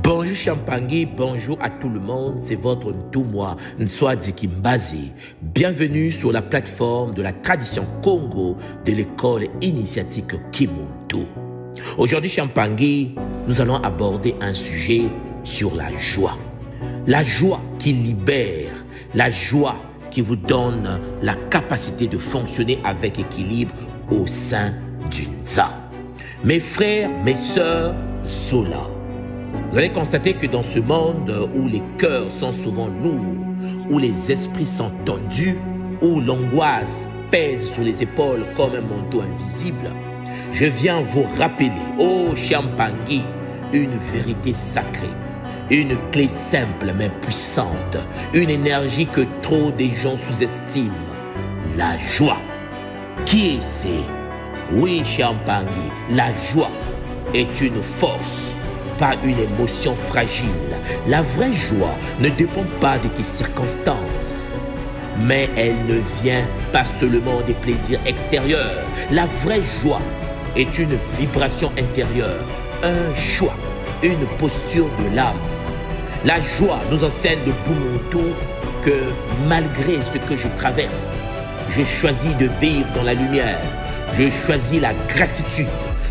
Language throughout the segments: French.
Bonjour Champangui, bonjour à tout le monde, c'est votre Ntoumwa Nswadi Kimbazi. Bienvenue sur la plateforme de la tradition Congo de l'école initiatique Kimuntu. Aujourd'hui Champangui, nous allons aborder un sujet sur la joie. La joie qui libère, la joie qui vous donne la capacité de fonctionner avec équilibre au sein du Nza. Mes frères, mes sœurs, Zola. Vous allez constater que dans ce monde où les cœurs sont souvent lourds, où les esprits sont tendus, où l'angoisse pèse sur les épaules comme un manteau invisible, je viens vous rappeler, ô Champangui, une vérité sacrée, une clé simple mais puissante, une énergie que trop de gens sous-estiment, la joie. Qui est-ce? Oui, Champangui, la joie est une force, pas une émotion fragile. La vraie joie ne dépend pas de tes circonstances, mais elle ne vient pas seulement des plaisirs extérieurs. La vraie joie est une vibration intérieure, un choix, une posture de l'âme. La joie nous enseigne de Bumuntu que malgré ce que je traverse, je choisis de vivre dans la lumière. Je choisis la gratitude.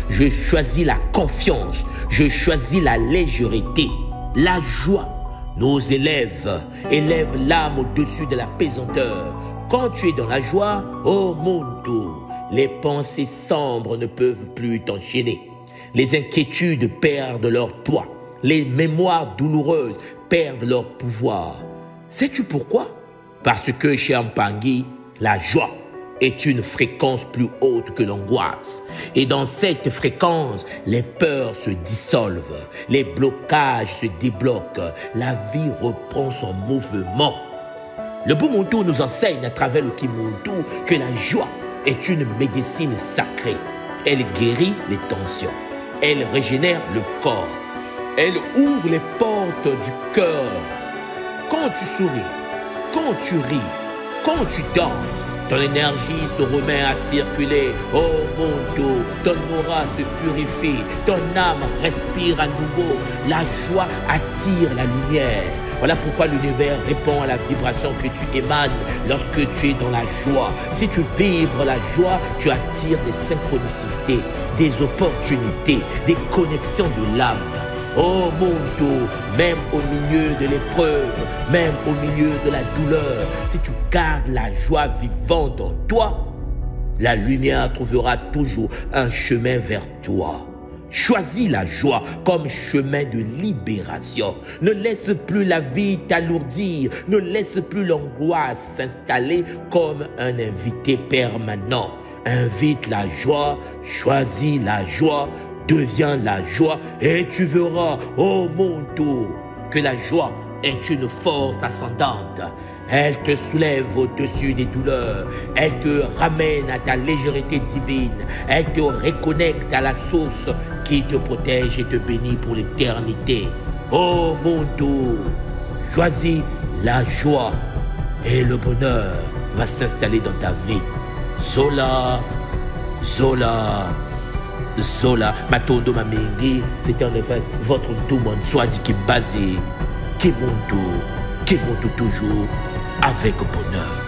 Je choisis la confiance. Je choisis la légèreté. La joie nous élève l'âme au-dessus de la pesanteur. Quand tu es dans la joie, oh Muntu, les pensées sombres ne peuvent plus t'enchaîner. Les inquiétudes perdent leur poids. Les mémoires douloureuses perdent leur pouvoir. Sais-tu pourquoi? Parce que chez Champangui, la joie est une fréquence plus haute que l'angoisse. Et dans cette fréquence, les peurs se dissolvent, les blocages se débloquent, la vie reprend son mouvement. Le Bumuntu nous enseigne à travers le Kimuntu que la joie est une médecine sacrée. Elle guérit les tensions, elle régénère le corps, elle ouvre les portes du cœur. Quand tu souris, quand tu ris, quand tu danses, ton énergie se remet à circuler. Oh Muntu, ton aura se purifie, ton âme respire à nouveau. La joie attire la lumière. Voilà pourquoi l'univers répond à la vibration que tu émanes lorsque tu es dans la joie. Si tu vibres la joie, tu attires des synchronicités, des opportunités, des connexions de l'âme. Oh Muntu, même au milieu de l'épreuve, même au milieu de la douleur, si tu gardes la joie vivante en toi, la lumière trouvera toujours un chemin vers toi. Choisis la joie comme chemin de libération. Ne laisse plus la vie t'alourdir. Ne laisse plus l'angoisse s'installer comme un invité permanent. Invite la joie, choisis la joie, deviens la joie et tu verras, oh Muntu, que la joie est une force ascendante. Elle te soulève au-dessus des douleurs. Elle te ramène à ta légèreté divine. Elle te reconnecte à la source qui te protège et te bénit pour l'éternité. Oh Muntu, choisis la joie et le bonheur va s'installer dans ta vie. Zola, Zola, Zola, Matondo Mamengi, c'était en effet votre Ntoumwa Nswadi Kimbazi, Kimuntu toujours avec bonheur.